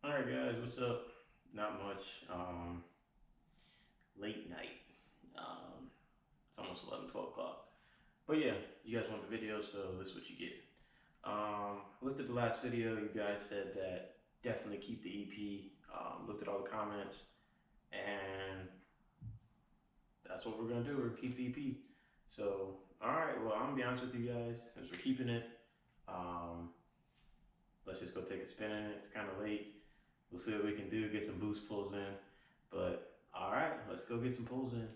Alright guys, what's up? Not much. Late night. It's almost 11, 12 o'clock. But yeah, you guys want the video, so this is what you get. Looked at the last video, you guys said that definitely keep the EP. Looked at all the comments, and that's what we're gonna do, we're gonna keep the EP. So, alright, well I'm gonna be honest with you guys, since we're keeping it, let's just go take a spin in it. It's kinda late. We'll see what we can do, get some boost pulls in. But all right, let's go get some pulls in.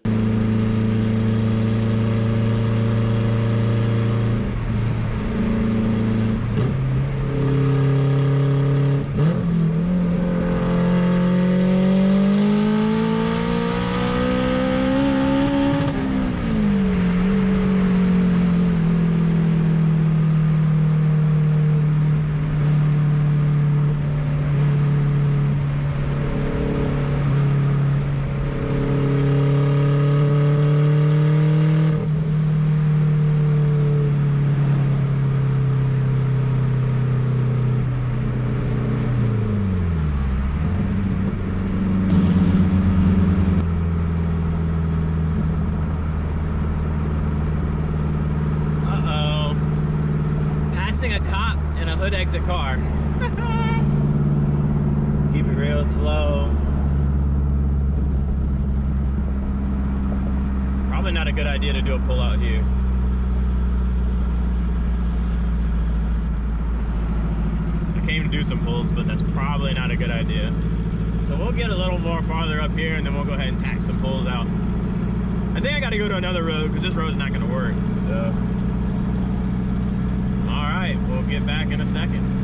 A cop in a hood exit car. Keep it real slow. Probably not a good idea to do a pull out here. I came to do some pulls, but that's probably not a good idea. So we'll get a little more farther up here and then we'll go ahead and tack some pulls out. I think I got to go to another road because this road's not going to work. So alright, we'll get back in a second.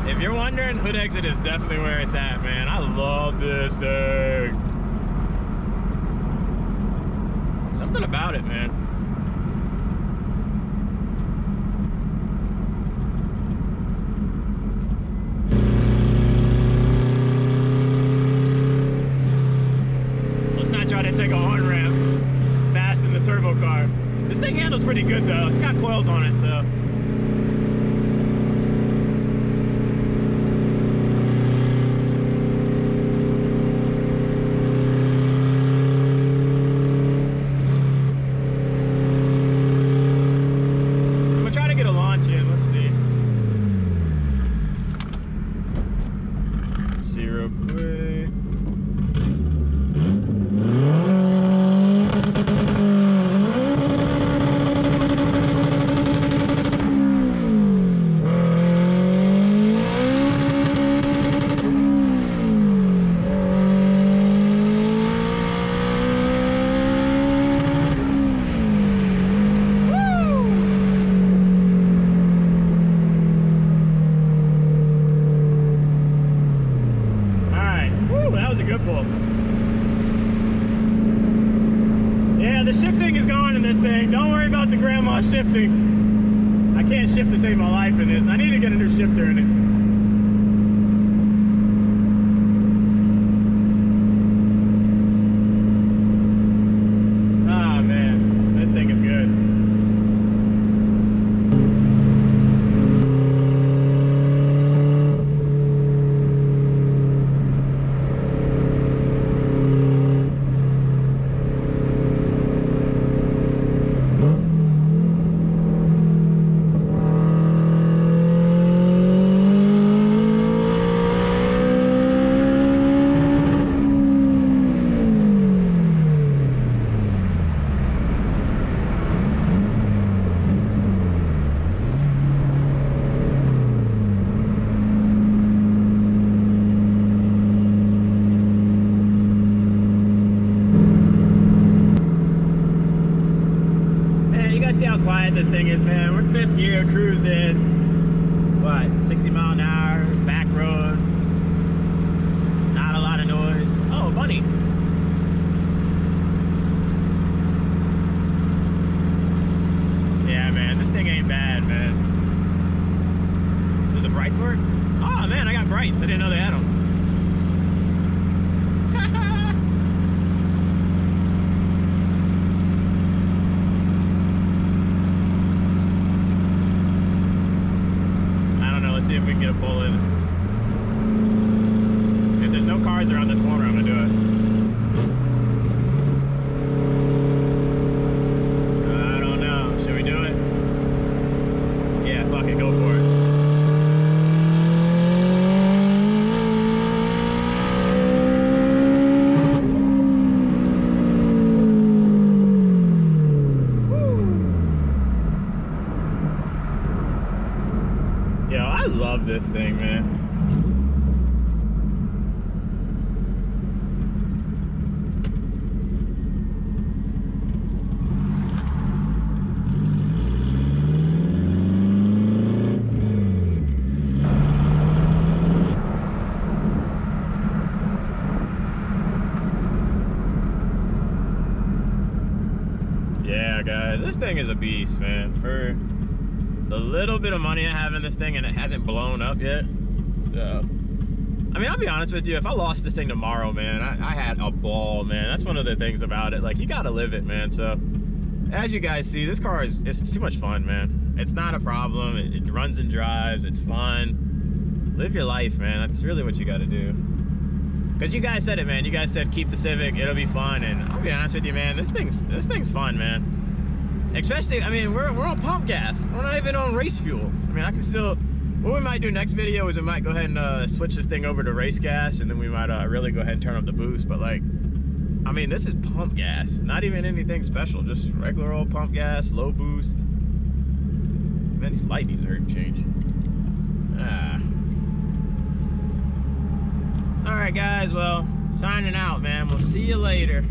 If you're wondering, hood exit is definitely where it's at, man. I love this thing. Something about it, man. Let's not try to take a on-ramp fast in the turbo car. This thing handles pretty good, though. It's got coils on it, so. Yeah, the shifting is gone in this thing. Don't worry about the grandma shifting. I can't shift to save my life in this. I need to get a new shifter in it. Ah, man, this thing is good. quiet this thing is, man. We're 5th gear cruising. What, 60 mile an hour, back road. Not a lot of noise. Oh, bunny. Yeah, man, this thing ain't bad, man. Do the brights work? Oh, man, I got brights. I didn't know they had them. See if we can get a pull in. If there's no cars around this corner, I'm gonna do it. I don't know. Should we do it? Yeah, fuck it, go for it. Yo, I love this thing, man. Yeah, guys, this thing is a beast, man. For the little bit of money I have in this thing, and it hasn't blown up yet. So, I mean, I'll be honest with you, if I lost this thing tomorrow, man, I had a ball, man. That's one of the things about it. Like, you gotta live it, man. So, as you guys see, this car it's too much fun, man. It's not a problem. It runs and drives. It's fun. Live your life, man. That's really what you gotta do. Because you guys said it, man. You guys said keep the Civic. It'll be fun. And I'll be honest with you, man. This thing's fun, man. Especially, I mean, we're on pump gas. We're not even on race fuel. I mean, I can still, what we might do next video is we might go ahead and switch this thing over to race gas, and then we might really go ahead and turn up the boost. But like, I mean, this is pump gas. Not even anything special, just regular old pump gas, low boost. Man, these lightnings are change. All right, guys, well, signing out, man. We'll see you later.